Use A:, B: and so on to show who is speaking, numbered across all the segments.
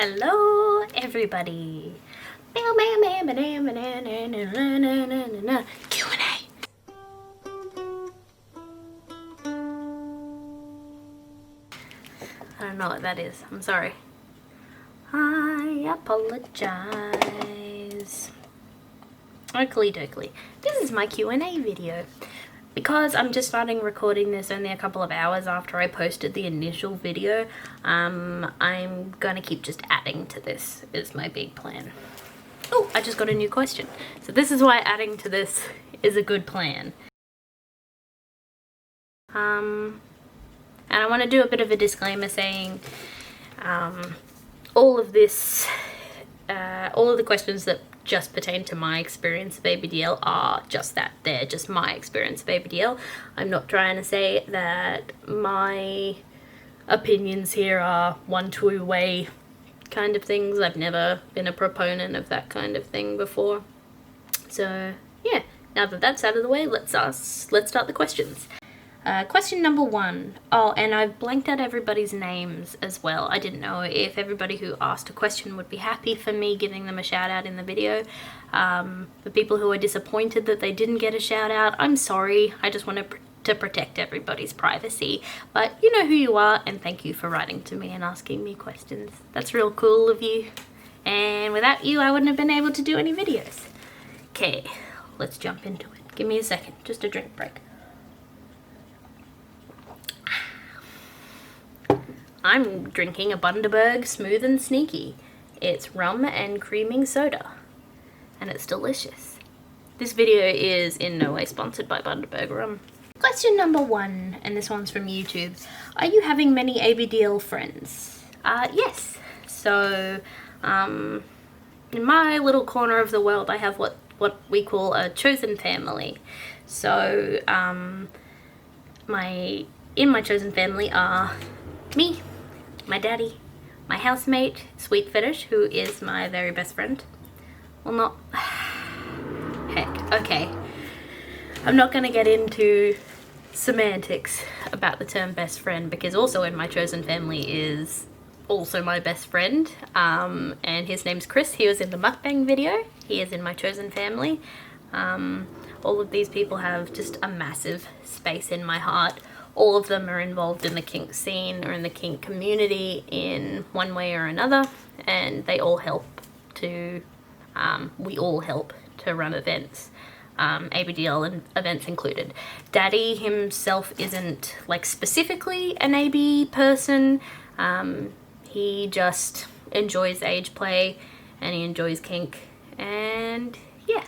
A: Hello everybody. Q&A. I don't know what that is. I'm sorry. I apologize. Oakley dokley. This is my Q&A video. Because I'm just starting recording this only a couple of hours after I posted the initial video, I'm gonna keep just adding to this is my big plan. Oh, I just got a new question. So this is why adding to this is a good plan. And I want to do a bit of a disclaimer saying all of the questions that just pertain to my experience of ABDL are just that. They're just my experience of ABDL. I'm not trying to say that my opinions here are one-two-way kind of things. I've never been a proponent of that kind of thing before. So yeah, now that that's out of the way, let's start the questions. Question number 1. Oh, and I've blanked out everybody's names as well. I didn't know if everybody who asked a question would be happy for me giving them a shout out in the video. The people who are disappointed that they didn't get a shout out, I'm sorry. I just wanted to protect everybody's privacy. But you know who you are, and thank you for writing to me and asking me questions. That's real cool of you. And without you, I wouldn't have been able to do any videos. Okay, let's jump into it. Give me a second, just a drink break. I'm drinking a Bundaberg Smooth and Sneaky. It's rum and creaming soda, and it's delicious. This video is in no way sponsored by Bundaberg rum. Question number 1, and this one's from YouTube. Are you having many ABDL friends? Yes. So, in my little corner of the world, I have what we call a chosen family. So, in my chosen family are me, my daddy, my housemate, Sweet Fetish, who is my very best friend. Well, not... Heck, okay. I'm not going to get into semantics about the term best friend, because also in my chosen family is also my best friend, and his name's Chris. He was in the mukbang video. He is in my chosen family. All of these people have just a massive space in my heart. All of them are involved in the kink scene or in the kink community in one way or another, and they all help to, we all help to run events, ABDL and events included. Daddy himself isn't like specifically an AB person, he just enjoys age play and he enjoys kink, and yeah.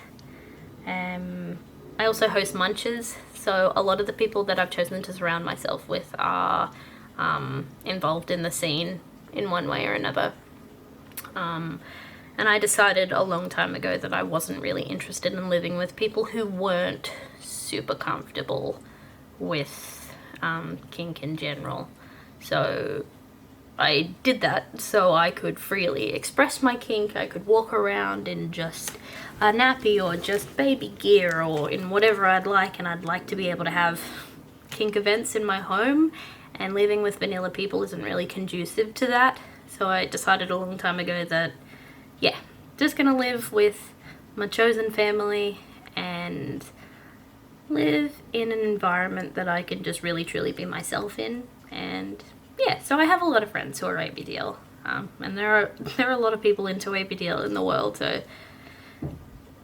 A: I also host munches. So a lot of the people that I've chosen to surround myself with are involved in the scene in one way or another. And I decided a long time ago that I wasn't really interested in living with people who weren't super comfortable with kink in general. So I did that so I could freely express my kink. I could walk around in just a nappy or just baby gear or in whatever I'd like, and I'd like to be able to have kink events in my home, and living with vanilla people isn't really conducive to that. So I decided a long time ago that, yeah, just gonna live with my chosen family and live in an environment that I can just really truly be myself in. And yeah, so I have a lot of friends who are ABDL, and there are a lot of people into ABDL in the world, so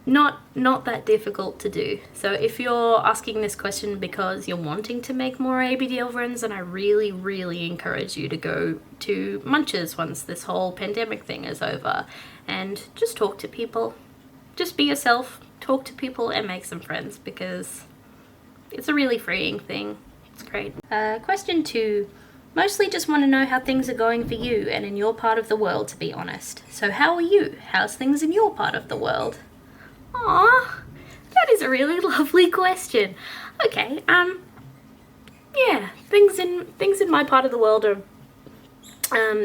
A: not that difficult to do. So if you're asking this question because you're wanting to make more ABDL friends, then I really encourage you to go to munches once this whole pandemic thing is over, and just talk to people. Just be yourself, talk to people and make some friends, because it's a really freeing thing. It's great. Question 2. Mostly just want to know how things are going for you and in your part of the world, to be honest. So how are you? How's things in your part of the world? Aww, that is a really lovely question. Okay, yeah, things in my part of the world are,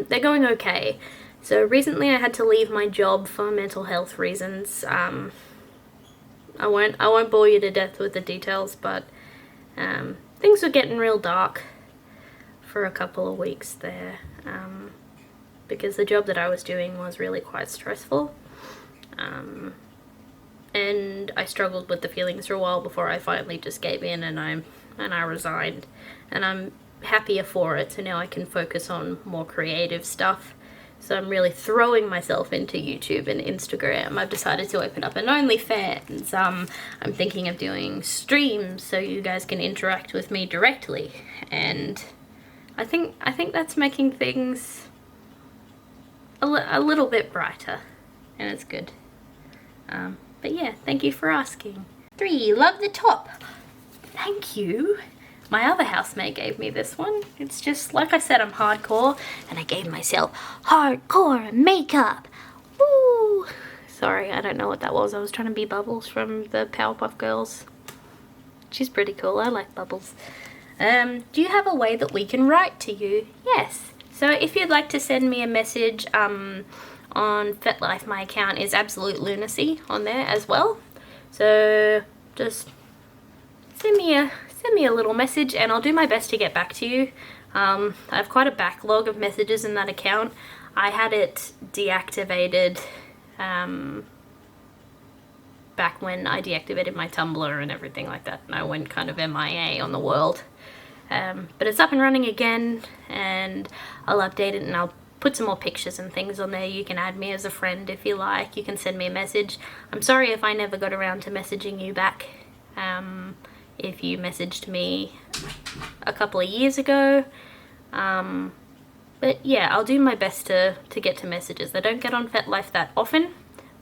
A: they're going okay. So recently I had to leave my job for mental health reasons. I won't bore you to death with the details, but things were getting real dark for a couple of weeks there. because the job that I was doing was really quite stressful. And I struggled with the feelings for a while before I finally just gave in and I resigned. And I'm happier for it, so now I can focus on more creative stuff. So I'm really throwing myself into YouTube and Instagram. I've decided to open up an OnlyFans. I'm thinking of doing streams so you guys can interact with me directly. And I think that's making things a little bit brighter, and it's good. But yeah, thank you for asking. 3, love the top. Thank you. My other housemate gave me this one. It's just, like I said, I'm hardcore, and I gave myself hardcore makeup. Woo! Sorry, I don't know what that was. I was trying to be Bubbles from the Powerpuff Girls. She's pretty cool. I like Bubbles. Do you have a way that we can write to you? Yes. So if you'd like to send me a message, on FetLife, my account is AbsoluteLunacy on there as well. So just send me a little message and I'll do my best to get back to you. I have quite a backlog of messages in that account. I had it deactivated back when I deactivated my Tumblr and everything like that, and I went kind of MIA on the world. But it's up and running again, and I'll update it and I'll put some more pictures and things on there. You can add me as a friend if you like. You can send me a message. I'm sorry if I never got around to messaging you back. If you messaged me a couple of years ago. But yeah, I'll do my best to get to messages. I don't get on FetLife that often,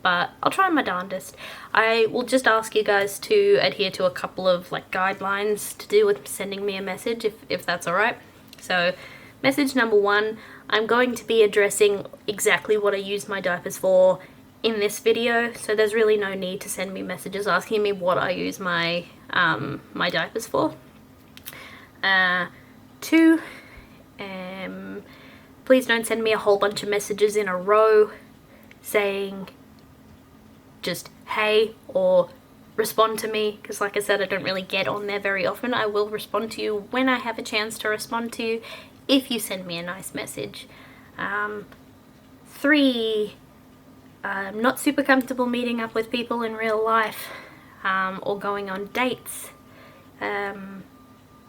A: but I'll try my darndest. I will just ask you guys to adhere to a couple of like guidelines to do with sending me a message, if that's alright. So message number 1, I'm going to be addressing exactly what I use my diapers for in this video, so there's really no need to send me messages asking me what I use my my diapers for. 2, please don't send me a whole bunch of messages in a row saying just hey or respond to me, because like I said, I don't really get on there very often. I will respond to you when I have a chance to respond to you if you send me a nice message. 3, I'm not super comfortable meeting up with people in real life or going on dates.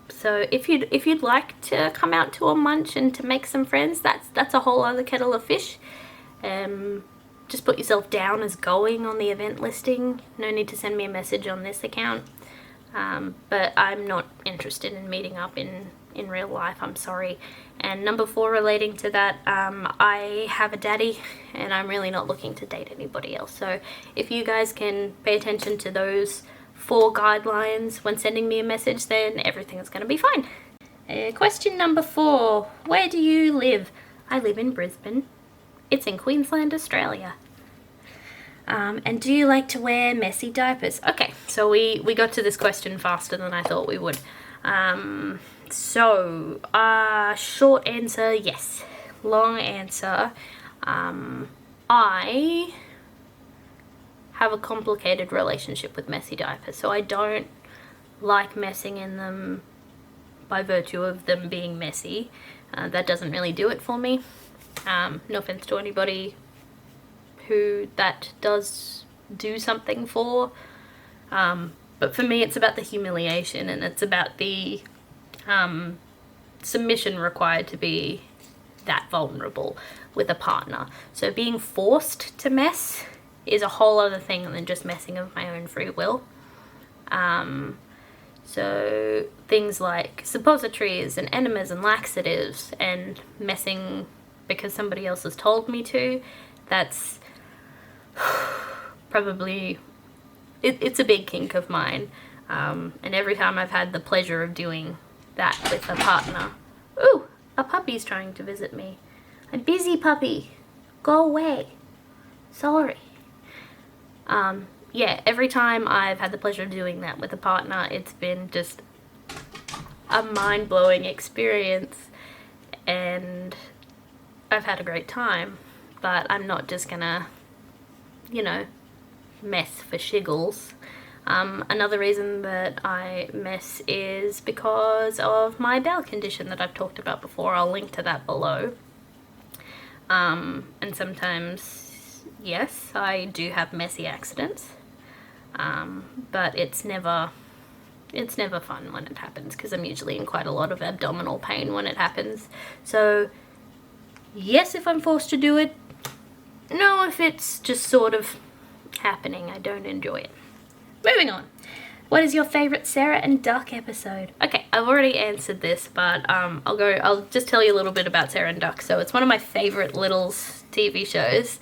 A: So if you'd like to come out to a munch and to make some friends, that's a whole other kettle of fish. Just put yourself down as going on the event listing. No need to send me a message on this account. But I'm not interested in meeting up in real life, I'm sorry. And number 4, relating to that, I have a daddy and I'm really not looking to date anybody else. So if you guys can pay attention to those 4 guidelines when sending me a message, then everything is going to be fine. Question number 4, where do you live? I live in Brisbane. It's in Queensland, Australia. And do you like to wear messy diapers? Okay, so we got to this question faster than I thought we would. So, short answer, yes. Long answer, I have a complicated relationship with messy diapers, so I don't like messing in them by virtue of them being messy. That doesn't really do it for me. No offense to anybody who that does do something for, but for me it's about the humiliation, and it's about the submission required to be that vulnerable with a partner. So being forced to mess is a whole other thing than just messing of my own free will. So things like suppositories and enemas and laxatives and messing because somebody else has told me to, that's probably, it's a big kink of mine. And every time I've had the pleasure of doing that with a partner. Ooh, a puppy's trying to visit me. A busy puppy. Go away. Sorry. Yeah, every time I've had the pleasure of doing that with a partner, it's been just a mind-blowing experience, and I've had a great time, but I'm not just gonna, you know, mess for shiggles. Another reason that I mess is because of my bowel condition that I've talked about before. I'll link to that below. And sometimes, yes, I do have messy accidents. But it's never fun when it happens, because I'm usually in quite a lot of abdominal pain when it happens. So yes, if I'm forced to do it. No, if it's just sort of happening, I don't enjoy it. Moving on. What is your favorite Sarah and Duck episode? Okay, I've already answered this, but I'll just tell you a little bit about Sarah and Duck. So it's one of my favorite Littles TV shows.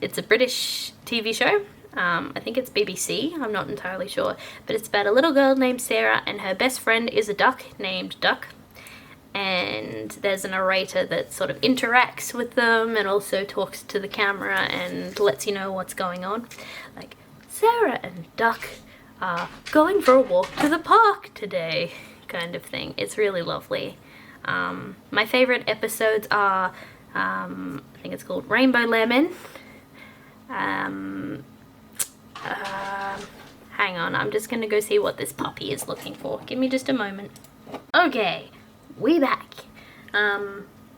A: It's a British TV show. I think it's BBC, I'm not entirely sure, but it's about a little girl named Sarah, and her best friend is a duck named Duck, and there's a narrator that sort of interacts with them and also talks to the camera and lets you know what's going on, like, Sarah and Duck are going for a walk to the park today, kind of thing. It's really lovely. My favorite episodes are, I think it's called Rainbow Lemon. Hang on, I'm just gonna go see what this puppy is looking for. Give me just a moment. Okay, we back.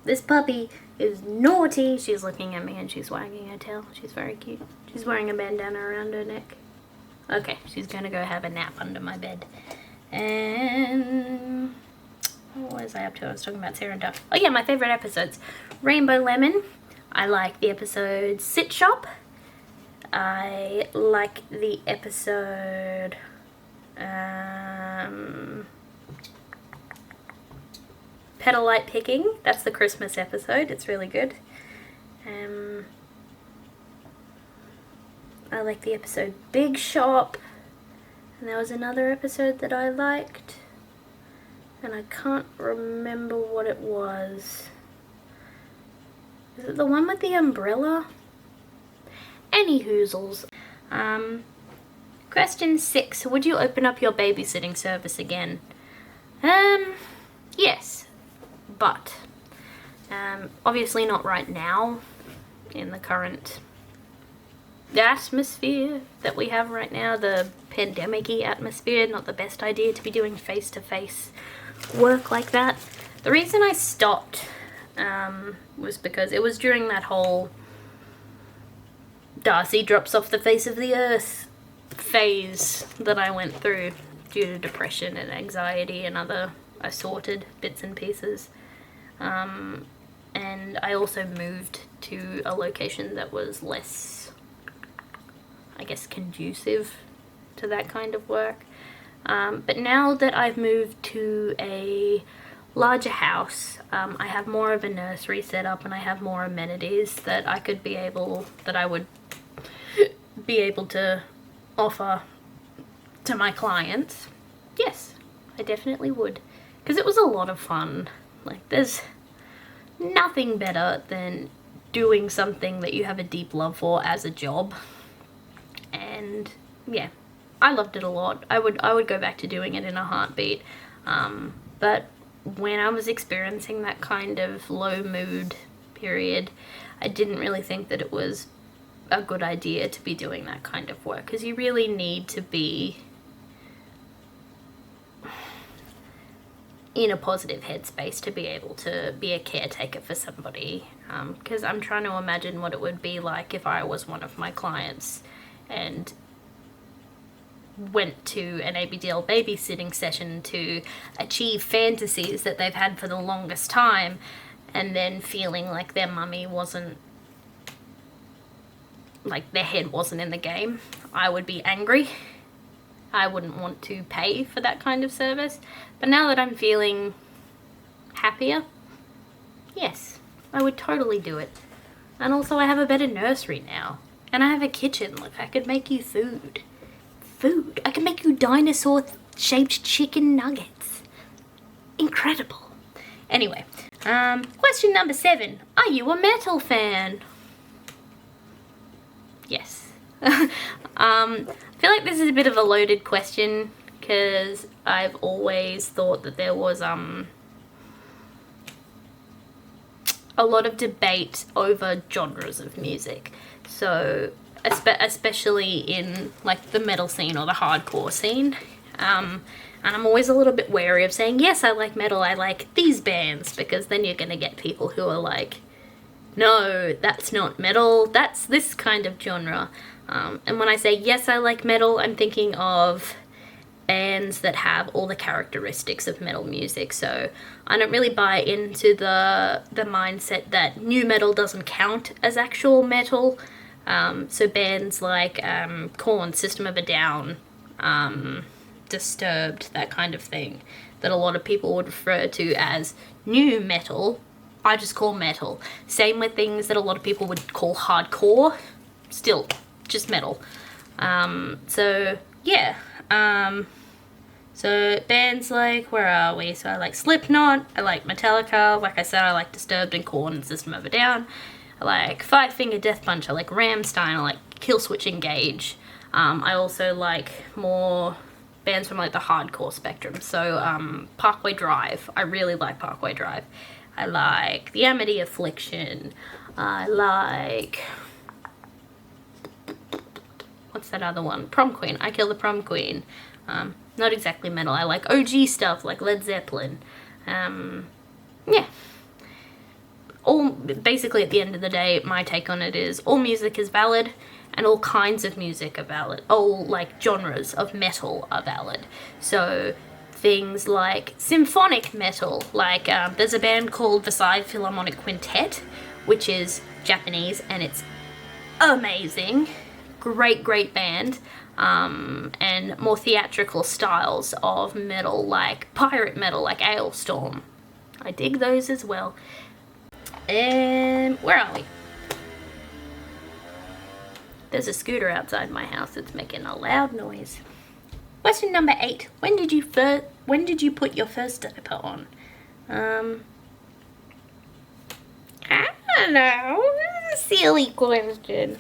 A: This puppy is naughty. She's looking at me and she's wagging her tail. She's very cute. She's wearing a bandana around her neck. Okay, she's gonna go have a nap under my bed. And what was I up to? I was talking about Sarah and Duck. Oh yeah, my favorite episodes. Rainbow Lemon. I like the episode Sit Shop. I like the episode, Petalite Picking. That's the Christmas episode. It's really good. I like the episode Big Shop. And there was another episode that I liked, and I can't remember what it was. Is it the one with the umbrella? Any hoozles. Question 6. Would you open up your babysitting service again? Yes. But, obviously not right now, in the current atmosphere that we have right now, the pandemic-y atmosphere. Not the best idea to be doing face-to-face work like that. The reason I stopped, was because it was during that whole Darcy drops off the face of the earth phase that I went through due to depression and anxiety and other assorted bits and pieces. And I also moved to a location that was less, I guess, conducive to that kind of work. But now that I've moved to a larger house, I have more of a nursery set up and I have more amenities that I would be able to offer to my clients. Yes, I definitely would, because it was a lot of fun. Like, there's nothing better than doing something that you have a deep love for as a job. And yeah, I loved it a lot. I would go back to doing it in a heartbeat. But when I was experiencing that kind of low mood period, I didn't really think that it was a good idea to be doing that kind of work, because you really need to be in a positive headspace to be able to be a caretaker for somebody, because I'm trying to imagine what it would be like if I was one of my clients and went to an ABDL babysitting session to achieve fantasies that they've had for the longest time, and then feeling like their mummy wasn't, like, their head wasn't in the game. I would be angry. I wouldn't want to pay for that kind of service. But now that I'm feeling happier, yes, I would totally do it. And also I have a better nursery now. And I have a kitchen. Look, I could make you food. I can make you dinosaur-shaped chicken nuggets. Incredible. Anyway, question number 7. Are you a metal fan? Yes. I feel like this is a bit of a loaded question, because I've always thought that there was a lot of debate over genres of music. So especially in, like, the metal scene or the hardcore scene. And I'm always a little bit wary of saying, yes, I like metal, I like these bands, because then you're gonna get people who are like, no, that's not metal, that's this kind of genre. And when I say yes, I like metal, I'm thinking of bands that have all the characteristics of metal music. So I don't really buy into the mindset that new metal doesn't count as actual metal. So bands like Korn, System of a Down, Disturbed, that kind of thing, that a lot of people would refer to as new metal, I just call metal. Same with things that a lot of people would call hardcore, still just metal. So yeah. So bands like, where are we? So I like Slipknot, I like Metallica, like I said, I like Disturbed and Korn and System of a Down. I like Five Finger Death Punch, I like Rammstein, I like Killswitch Engage. I also like more bands from like the hardcore spectrum. So Parkway Drive, I really like Parkway Drive. I like The Amity Affliction. I like, what's that other one? Prom Queen, I Kill the Prom Queen. Not exactly metal. I like OG stuff like Led Zeppelin. Yeah. All, basically at the end of the day, my take on it is all music is valid and all kinds of music are valid. All like genres of metal are valid. So things like symphonic metal, like there's a band called Versailles Philharmonic Quintet, which is Japanese and it's amazing. Great band. And more theatrical styles of metal, like pirate metal, like Ailstorm. I dig those as well. And where are we? There's a scooter outside my house that's making a loud noise. Question number 8. When did you put your first diaper on? I don't know. This is a silly question.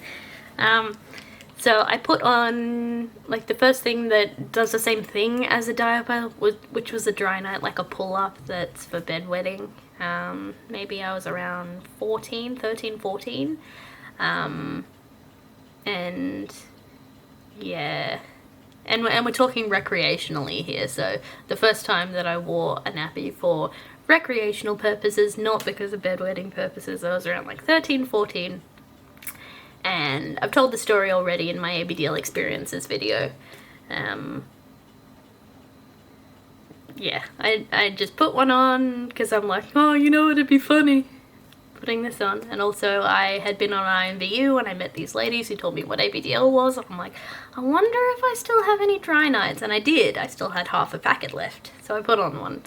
A: So I put on, like, the first thing that does the same thing as a diaper, which was a dry night, like a pull-up that's for bedwetting. Maybe I was around 13, 14. And yeah. And we're talking recreationally here, so the first time that I wore a nappy for recreational purposes, not because of bedwetting purposes, I was around like 13, 14. And I've told the story already in my ABDL experiences video. Yeah, I just put one on because I'm like, oh, you know, it'd be funny putting this on. And also I had been on IMVU and I met these ladies who told me what ABDL was. I'm like, I wonder if I still have any dry nights. And I did. I still had half a packet left. So I put on one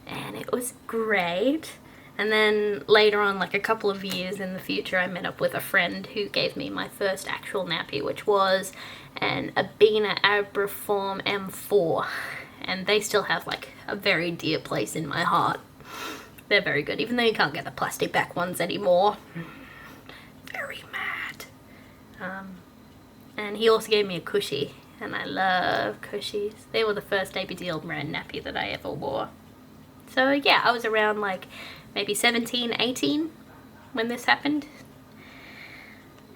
A: and it was great. And then later on, like a couple of years in the future, I met up with a friend who gave me my first actual nappy, which was an Abena Abriform M4. And they still have like a very dear place in my heart. They're very good, even though you can't get the plastic back ones anymore. Very mad. And he also gave me a cushy, and I love cushies. They were the first ABDL brand nappy that I ever wore. So yeah, I was around like maybe 17, 18 when this happened.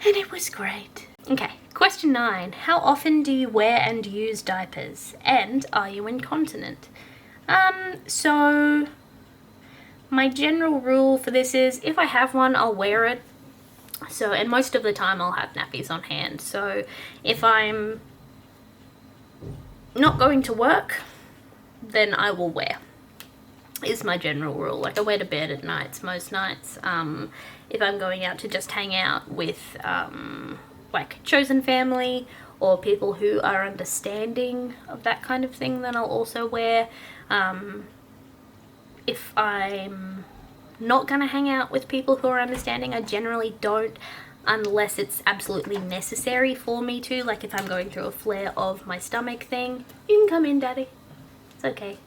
A: And it was great. Okay, question 9. How often do you wear and use diapers? And are you incontinent? So my general rule for this is if I have one, I'll wear it. So, and most of the time I'll have nappies on hand. So if I'm not going to work, then I will wear. Is my general rule. Like I wear to bed at nights, most nights. If I'm going out to just hang out with like chosen family or people who are understanding of that kind of thing, then I'll also wear. If I'm not gonna hang out with people who are understanding, I generally don't, unless it's absolutely necessary for me to. Like if I'm going through a flare of my stomach thing, you can come in, Daddy. It's okay.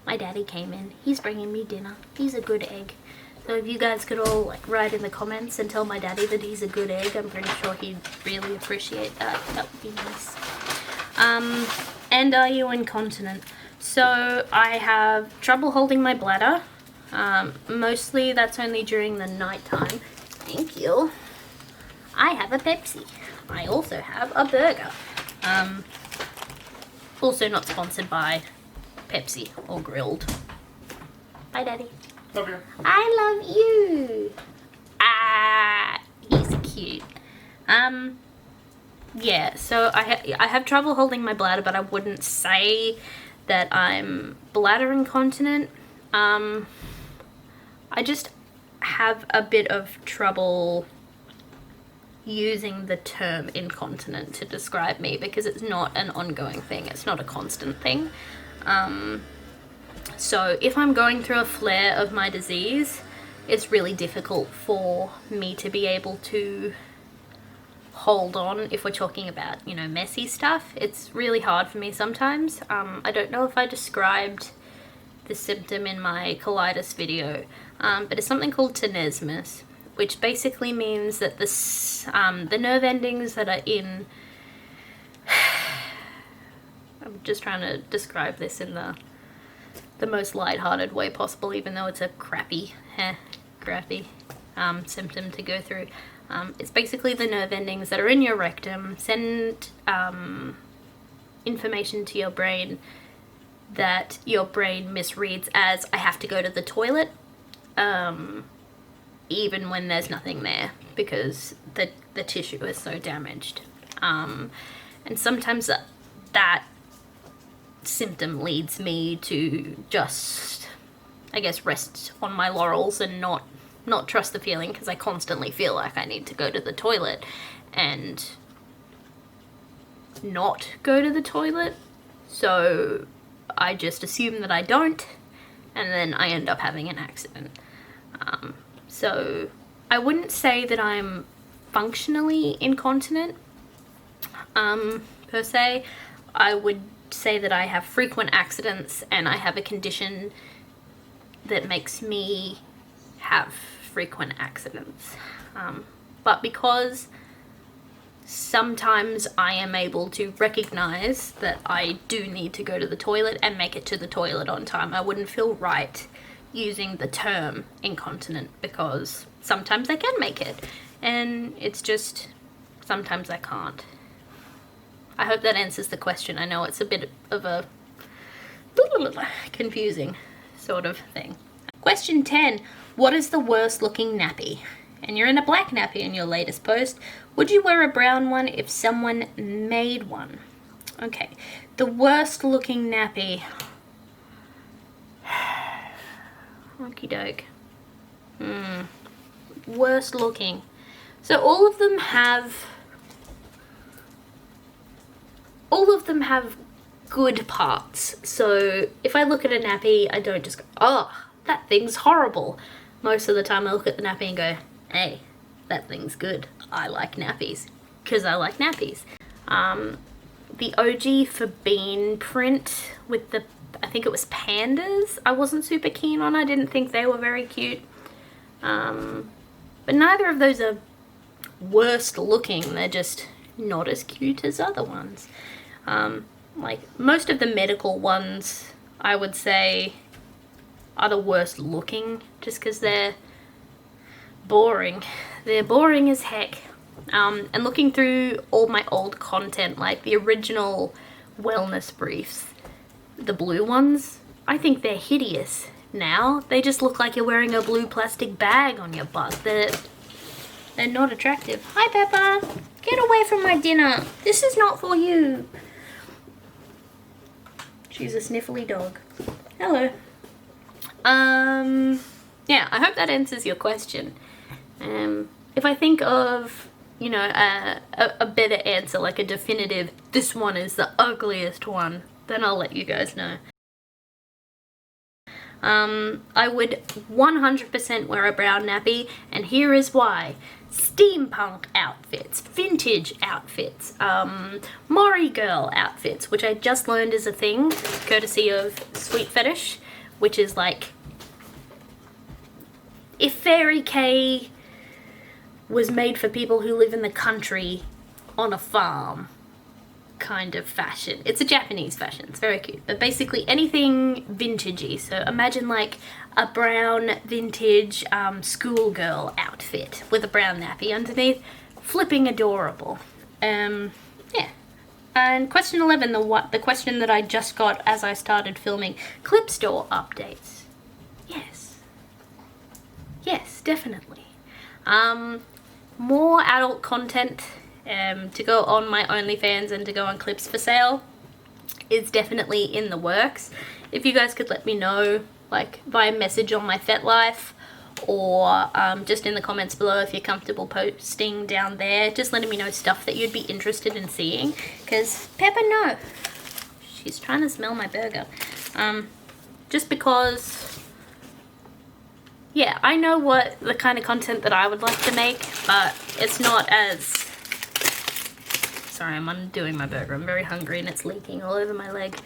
A: My daddy came in. He's bringing me dinner. He's a good egg. So if you guys could all like write in the comments and tell my daddy that he's a good egg, I'm pretty sure he'd really appreciate that. That would be nice. And are you incontinent? So I have trouble holding my bladder. Mostly that's only during the night time. Thank you. I have a Pepsi. I also have a burger. Also not sponsored by Pepsi or Grilled. Bye, Daddy.
B: Love you.
A: I love you. cute. Yeah, so I have trouble holding my bladder, but I wouldn't say that I'm bladder incontinent. I just have a bit of trouble using the term incontinent to describe me because it's not an ongoing thing. It's not a constant thing. So if I'm going through a flare of my disease, it's really difficult for me to be able to hold on if we're talking about, you know, messy stuff. It's really hard for me sometimes. I don't know if I described the symptom in my colitis video, but it's something called tenesmus, which basically means that the nerve endings that are in... I'm just trying to describe this in the most lighthearted way possible, even though it's a crappy symptom to go through. It's basically the nerve endings that are in your rectum send information to your brain that your brain misreads as I have to go to the toilet, even when there's nothing there because the tissue is so damaged. And sometimes that symptom leads me to just, I guess, rest on my laurels and not trust the feeling because I constantly feel like I need to go to the toilet and not go to the toilet. So I just assume that I don't, and then I end up having an accident. So I wouldn't say that I'm functionally incontinent, per se. I would say that I have frequent accidents and I have a condition that makes me have frequent accidents. But because sometimes I am able to recognize that I do need to go to the toilet and make it to the toilet on time, I wouldn't feel right using the term incontinent because sometimes I can make it and it's just sometimes I can't. I hope that answers the question. I know it's a bit of a confusing sort of thing. Question 10. What is the worst looking nappy? And you're in a black nappy in your latest post. Would you wear a brown one if someone made one? Okay. The worst looking nappy. Okie doke. Worst looking. So all of them have good parts. So if I look at a nappy, I don't just go, oh, that thing's horrible. Most of the time I look at the nappy and go, hey, that thing's good. I like nappies. Because I like nappies. The OG for bean print with the, I think it was pandas, I wasn't super keen on. I didn't think they were very cute. But neither of those are worst looking. They're just not as cute as other ones. Like most of the medical ones, I would say, are the worst looking just because they're boring. They're boring as heck. And looking through all my old content, like the original wellness briefs, the blue ones, I think they're hideous now. They just look like you're wearing a blue plastic bag on your butt. They're not attractive. Hi, Peppa. Get away from my dinner. This is not for you. She's a sniffly dog. Hello. Yeah, I hope that answers your question. If I think of, you know, a better answer, like a definitive, this one is the ugliest one, then I'll let you guys know. I would 100% wear a brown nappy, and here is why. Steampunk outfits, vintage outfits, Maury girl outfits, which I just learned is a thing, courtesy of Sweet Fetish, which is like, if Fairy K was made for people who live in the country on a farm kind of fashion. It's a Japanese fashion, it's very cute, but basically anything vintagey. So imagine like a brown vintage schoolgirl outfit with a brown nappy underneath, flipping adorable. Yeah. And question 11, the question that I just got as I started filming, clip store updates. Yes, definitely. more adult content to go on my OnlyFans and to go on Clips for Sale is definitely in the works. If you guys could let me know, like via message on my FetLife, or just in the comments below if you're comfortable posting down there, just letting me know stuff that you'd be interested in seeing, because Pepper, no, she's trying to smell my burger. Just because, yeah, I know what the kind of content that I would like to make, but it's not as, sorry, I'm undoing my burger, I'm very hungry and it's leaking all over my leg.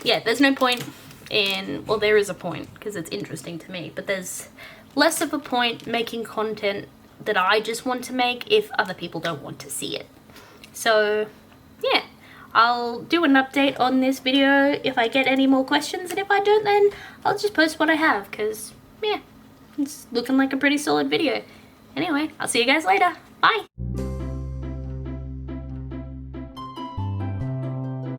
A: Yeah, there's no point in, well, there is a point because it's interesting to me, but there's less of a point making content that I just want to make if other people don't want to see it. So yeah, I'll do an update on this video if I get any more questions, and if I don't, then I'll just post what I have, because yeah, it's looking like a pretty solid video. Anyway, I'll see you guys later. Bye.